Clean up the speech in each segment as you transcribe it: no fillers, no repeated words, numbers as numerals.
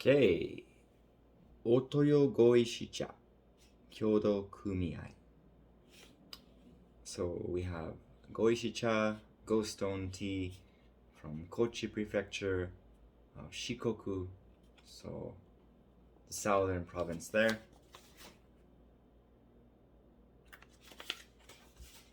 Okay. Otoyo Goishicha, Kyodo Kumiai. So we have Goishicha, ghost stone tea from Kochi prefecture of Shikoku, so the southern province there.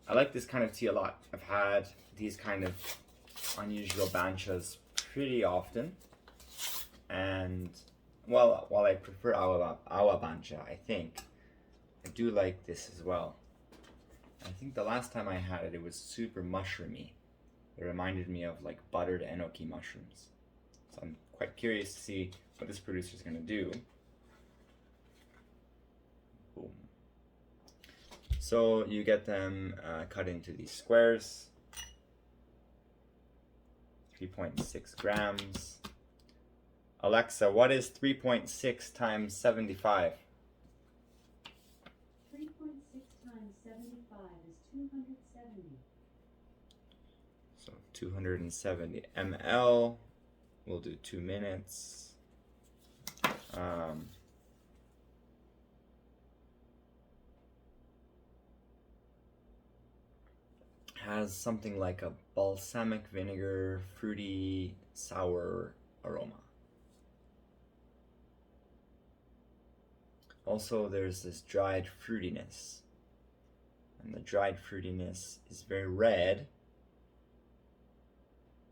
I like this kind of tea a lot. I've had these kind of unusual banchas pretty often, and while I prefer awa bancha, I think I do like this as well. I think the last time I had it, it was super mushroomy. It reminded me of like buttered enoki mushrooms. So I'm quite curious to see what this producer is going to do. Boom. So you get them cut into these squares. 3.6 grams. Alexa, what is 3.6 times 75? 3.6 times 75 is 270. So 270 ml. We'll do 2 minutes. Has something like a balsamic vinegar, fruity, sour aroma. Also, there's this dried fruitiness. And the dried fruitiness is very red.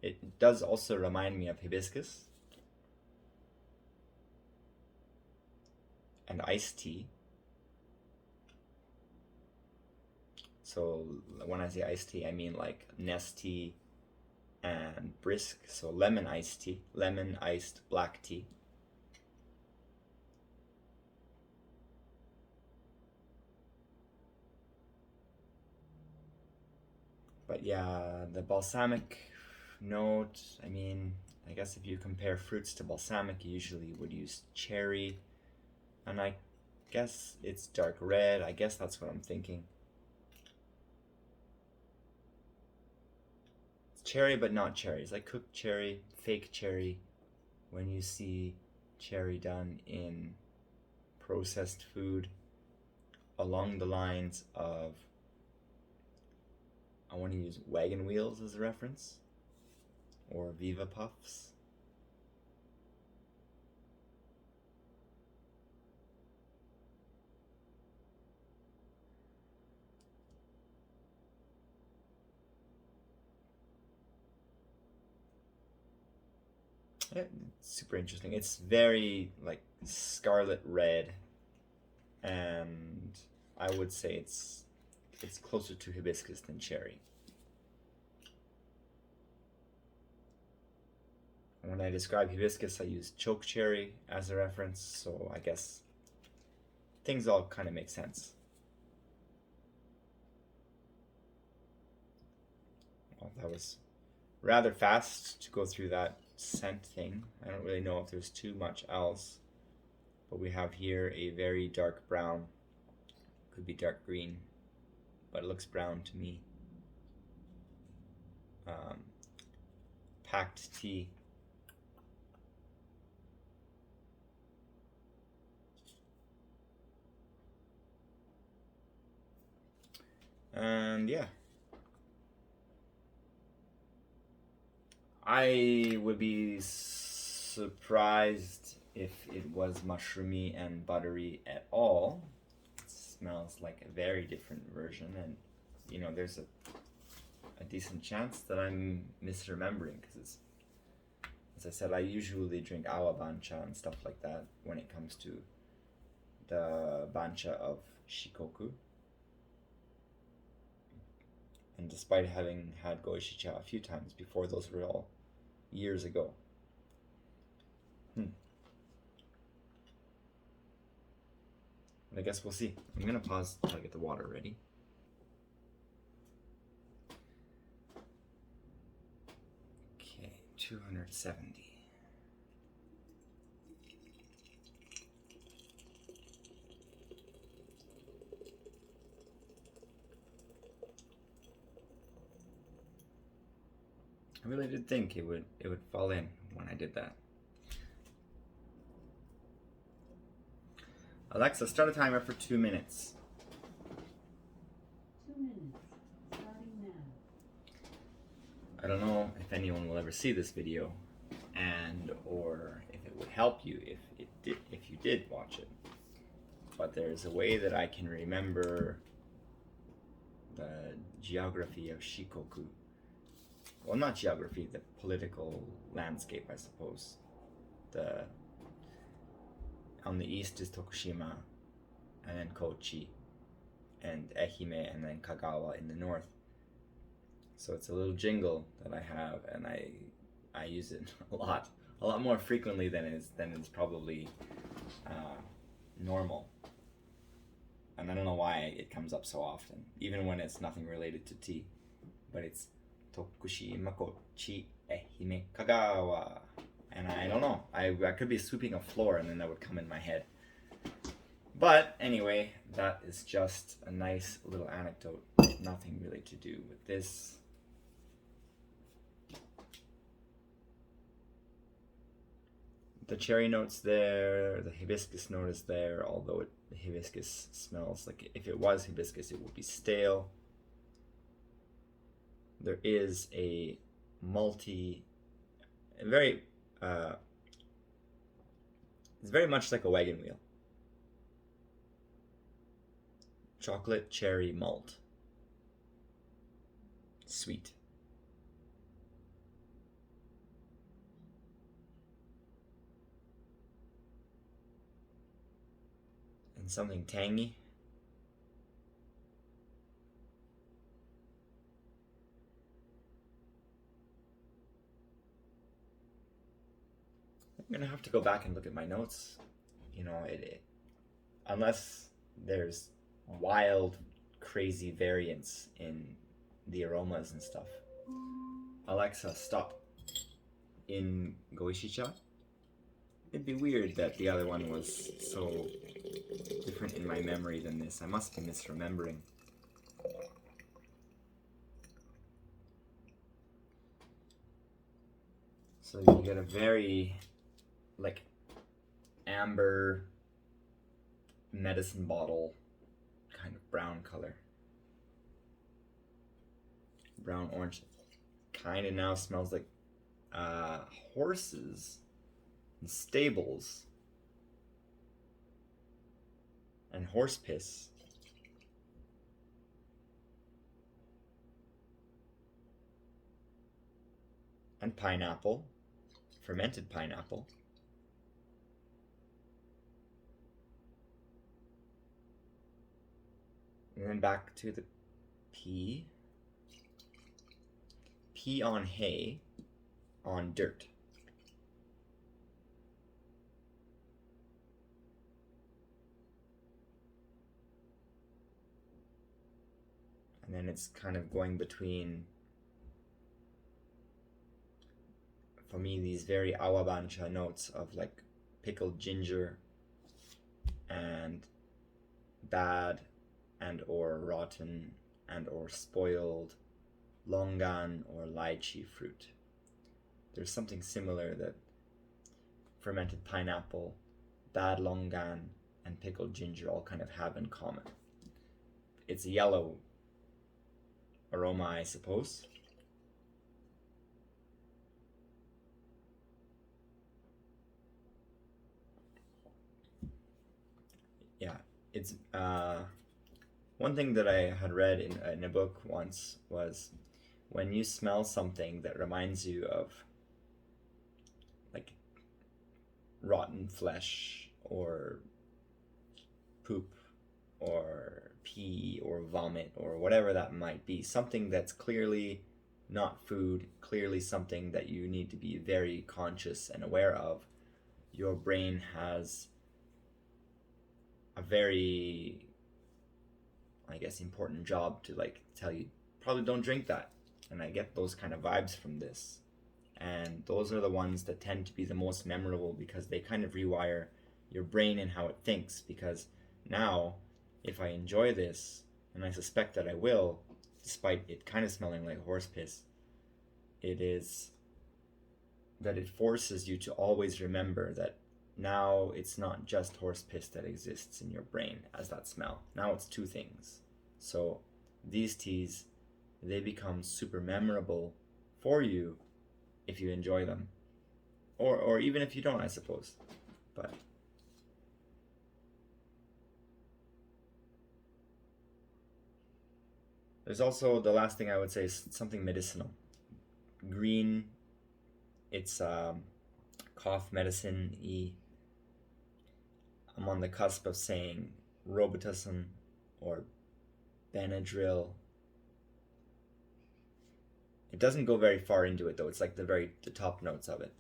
It does also remind me of hibiscus and iced tea. So when I say iced tea, I mean like Nestea and brisk. So lemon iced tea, lemon iced black tea. But yeah, the balsamic note, I mean, I guess if you compare fruits to balsamic, you usually would use cherry. And I guess it's dark red. I guess that's what I'm thinking. It's cherry, but not cherry. It's like cooked cherry, fake cherry. When you see cherry done in processed food along the lines of, I want to use wagon wheels as a reference, or Viva Puffs. Yeah, it's super interesting. It's very like scarlet red, and I would say it's closer to hibiscus than cherry. When I describe hibiscus, I use choke cherry as a reference, so I guess things all kind of make sense. Well, that was rather fast to go through that scent thing. I don't really know if there's too much else, but we have here a very dark brown, could be dark green, but it looks brown to me. Packed tea. And yeah, I would be surprised if it was mushroomy and buttery at all. It smells like a very different version, and you know, there's a decent chance that I'm misremembering because it's, as I said, I usually drink awa bancha and stuff like that when it comes to the bancha of Shikoku. And despite having had Goishicha a few times before, those were all years ago. But I guess we'll see. I'm gonna pause until I get the water ready. Okay, 270. I really did think it would fall in when I did that. Alexa, start a timer for 2 minutes. 2 minutes. Starting now. I don't know if anyone will ever see this video, and or if it would help you if you did watch it. But there's a way that I can remember the geography of Shikoku. Well, not geography, the political landscape, I suppose. On the east is Tokushima, and then Kochi, and Ehime, and then Kagawa in the north. So it's a little jingle that I have, and I use it a lot more frequently than is probably normal. And I don't know why it comes up so often, even when it's nothing related to tea. But it's Tokushima, Kochi, Ehime, Kagawa. And I don't know, I could be sweeping a floor and then that would come in my head. But anyway, that is just a nice little anecdote. Nothing really to do with this. The cherry note's there, the hibiscus note is there, although the hibiscus smells like, if it was hibiscus, it would be stale. There is a it's very much like a wagon wheel. Chocolate cherry malt. Sweet. And something tangy. I'm gonna have to go back and look at my notes. You know, unless there's wild, crazy variance in the aromas and stuff. Alexa, stop. In Goishicha, it'd be weird that the other one was so different in my memory than this. I must be misremembering. So you get a very like amber medicine bottle kind of brown color. Brown orange. Kind of now smells like horses and stables and horse piss. And pineapple, fermented pineapple. And then back to the pea. Pea on hay, on dirt. And then it's kind of going between, for me, these very awabancha notes of like pickled ginger and bad and or rotten and or spoiled longan or lychee fruit. There's something similar that fermented pineapple, bad longan, and pickled ginger all kind of have in common. It's a yellow aroma, I suppose. Yeah, it's one thing that I had read in a book once was when you smell something that reminds you of like rotten flesh or poop or pee or vomit or whatever that might be, something that's clearly not food, clearly something that you need to be very conscious and aware of, your brain has a very, I guess, important job to like tell you probably don't drink that. And I get those kind of vibes from this, and those are the ones that tend to be the most memorable because they kind of rewire your brain and how it thinks. Because now if I enjoy this, and I suspect that I will, despite it kind of smelling like horse piss, it is that it forces you to always remember that now it's not just horse piss that exists in your brain as that smell. Now it's two things. So these teas, they become super memorable for you if you enjoy them, or even if you don't, I suppose. But there's also, the last thing I would say is something medicinal. Green, it's cough medicine-y. I'm on the cusp of saying Robitussin or Benadryl. It doesn't go very far into it though. It's like the top notes of it.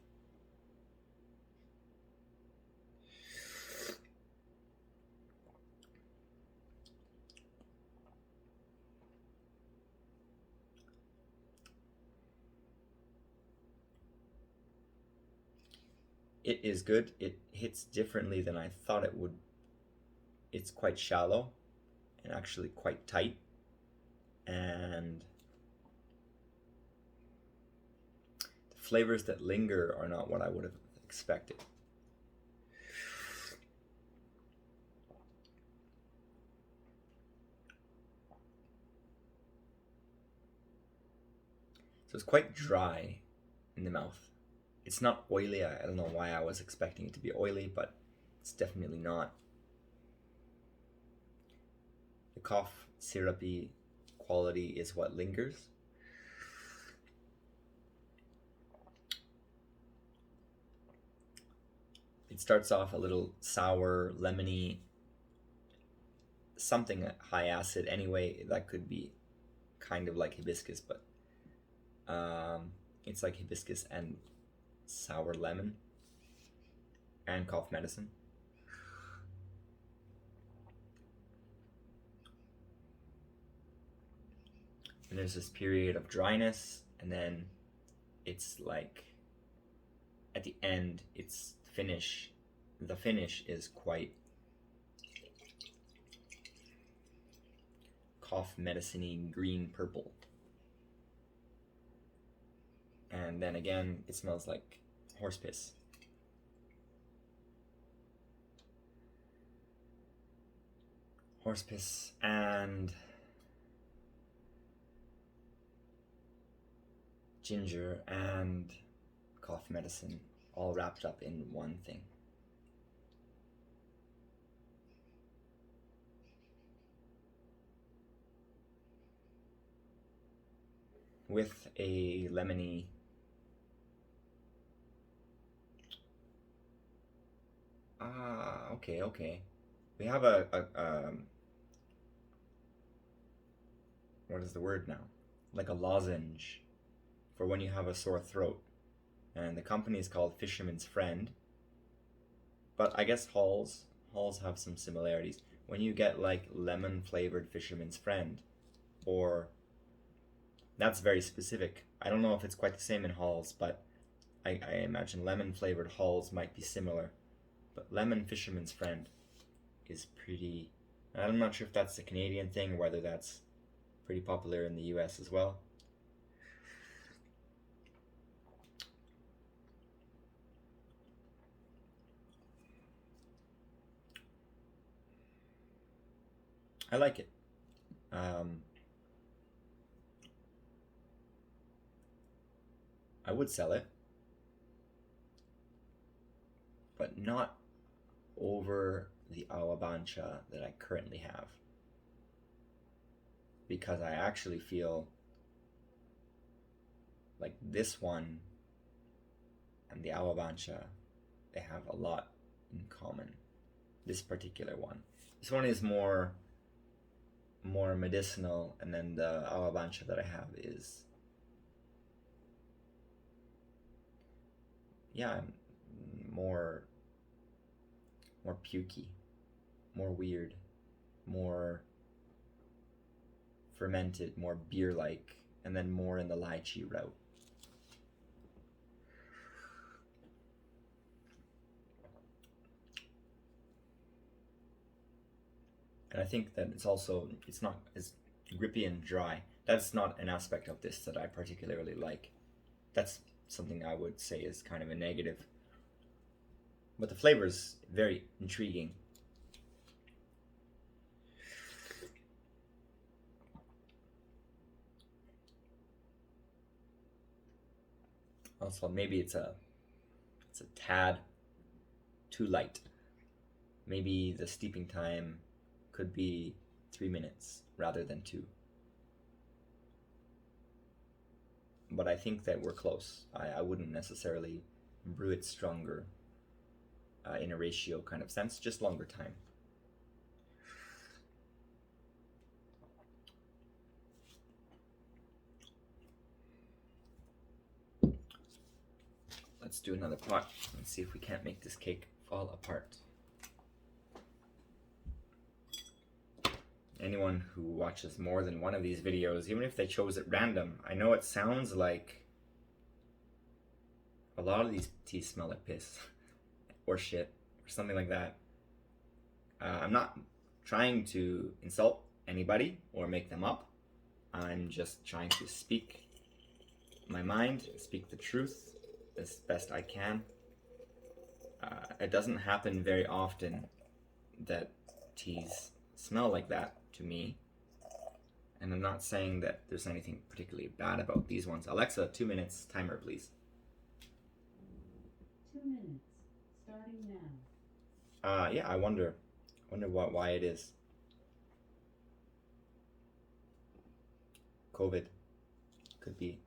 It is good. It hits differently than I thought it would. It's quite shallow and actually quite tight. And the flavors that linger are not what I would have expected. So it's quite dry in the mouth. It's not oily. I don't know why I was expecting it to be oily, but it's definitely not. The cough syrupy quality is what lingers. It starts off a little sour, lemony, something high acid anyway. That could be kind of like hibiscus, but it's like hibiscus and sour lemon and cough medicine. And there's this period of dryness, and then it's like at the end, it's finish. The finish is quite cough medicine-y, green purple. And then again, it smells like horse piss. Horse piss and ginger and cough medicine all wrapped up in one thing. With a lemony okay. We have a what is the word now? Like a lozenge for when you have a sore throat. And the company is called Fisherman's Friend. But I guess Halls have some similarities. When you get like lemon flavored Fisherman's Friend, or that's very specific. I don't know if it's quite the same in Halls, but I imagine lemon flavored Halls might be similar. But lemon Fisherman's Friend is pretty... I'm not sure if that's a Canadian thing or whether that's pretty popular in the US as well. I like it. I would sell it, but not over the Awabancha that I currently have, because I actually feel like this one and the Awabancha, they have a lot in common. This particular one. This one is more medicinal, and then the Awabancha that I have is, yeah, more pukey, more weird, more fermented, more beer-like, and then more in the lychee route. And I think that it's not as grippy and dry. That's not an aspect of this that I particularly like. That's something I would say is kind of a negative. But the flavor is very intriguing. Also, maybe it's a tad too light. Maybe the steeping time could be 3 minutes rather than 2. But I think that we're close. I wouldn't necessarily brew it stronger in a ratio kind of sense, just longer time. Let's do another pot and see if we can't make this cake fall apart. Anyone who watches more than one of these videos, even if they chose at random, I know it sounds like a lot of these teas smell like piss or shit or something like that. I'm not trying to insult anybody or make them up. I'm just trying to speak my mind, speak the truth as best I can. It doesn't happen very often that teas smell like that to me, and I'm not saying that there's anything particularly bad about these ones. Alexa, 2 minutes timer, please. 2 minutes, starting now. Yeah, I wonder why it is. COVID could be.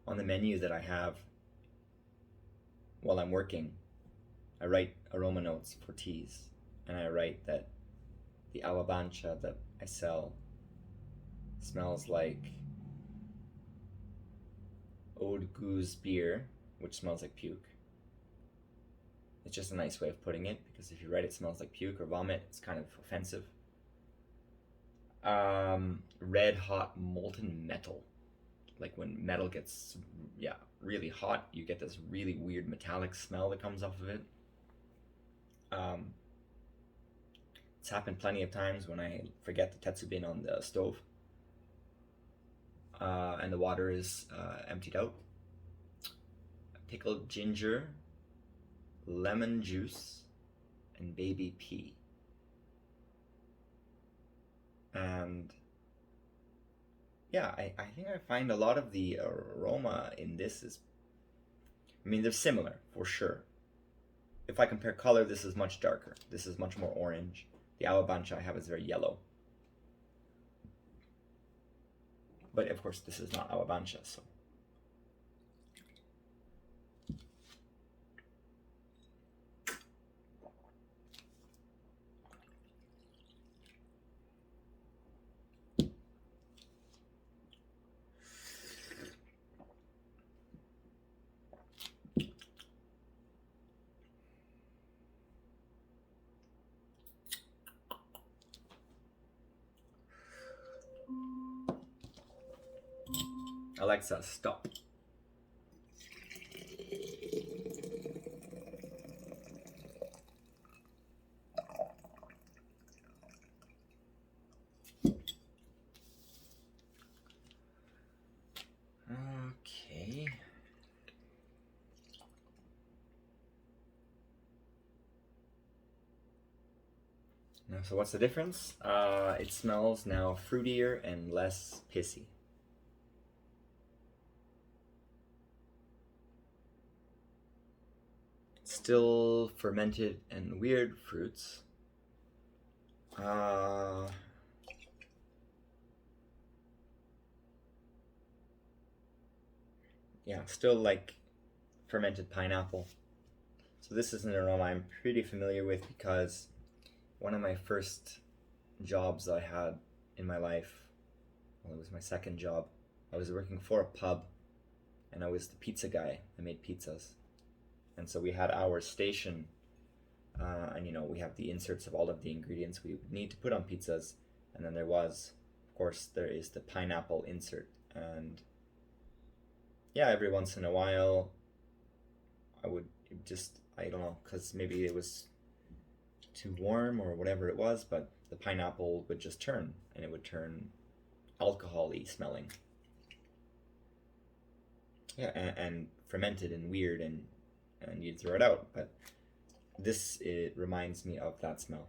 On the menu that I have while I'm working, I write aroma notes for teas, and I write that the awabancha that I sell smells like old goose beer, which smells like puke. It's just a nice way of putting it, because if you write it smells like puke or vomit, it's kind of offensive. Red hot molten metal. Like when metal gets, really hot, you get this really weird metallic smell that comes off of it. It's happened plenty of times when I forget the tetsubin on the stove and the water is emptied out. Pickled ginger, lemon juice, and baby pea. And yeah, I think I find a lot of the aroma in this is, I mean, they're similar for sure. If I compare color, this is much darker. This is much more orange. The awabancha I have is very yellow. But of course, this is not awabancha, so. Alexa, stop. Okay. Now, so what's the difference? It smells now fruitier and less pissy. Still fermented and weird fruits. Yeah, still like fermented pineapple. So this is an aroma I'm pretty familiar with because one of my first jobs I had in my life, well, it was my second job. I was working for a pub and I was the pizza guy. I made pizzas. And so we had our station, and we have the inserts of all of the ingredients we would need to put on pizzas. And then there is the pineapple insert. And yeah, every once in a while, I would I don't know, because maybe it was too warm or whatever it was, but the the pineapple would just turn, and it would turn alcohol-y smelling. Yeah, and fermented and weird, and you'd throw it out. But this, it reminds me of that smell.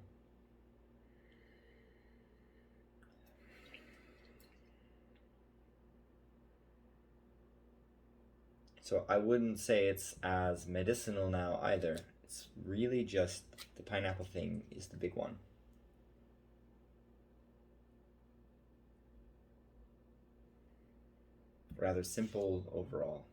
So I wouldn't say it's as medicinal now either. It's really just the pineapple thing is the big one. Rather simple overall.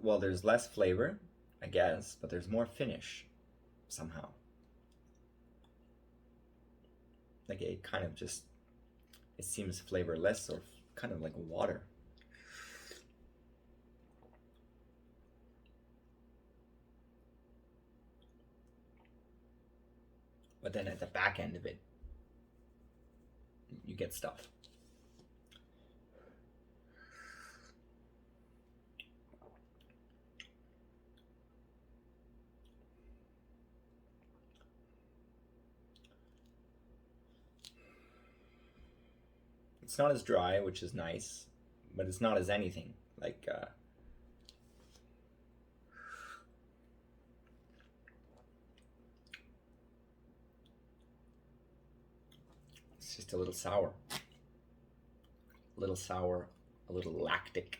Well, there's less flavor, I guess, but there's more finish somehow. Like it kind of just, it seems flavorless or kind of like water. But then at the back end of it, you get stuff. It's not as dry, which is nice, but it's not as anything. Like, it's just a little sour. A little sour, a little lactic.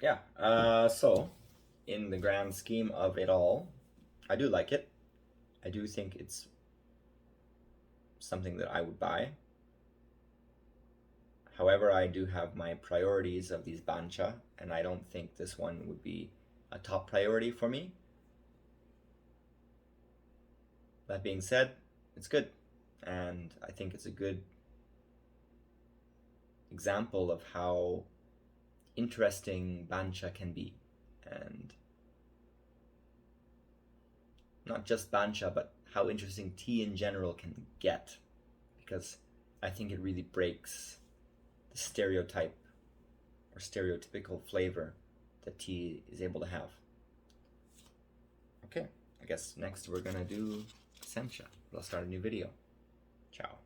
Yeah, so in the grand scheme of it all, I do like it. I do think it's something that I would buy. However, I do have my priorities of these bancha, and I don't think this one would be a top priority for me. That being said, it's good, and I think it's a good example of how interesting bancha can be, and not just bancha, but how interesting tea in general can get, because I think it really breaks the stereotype or stereotypical flavor that tea is able to have. Okay, I guess next we're gonna do sencha. We'll start a new video. Ciao.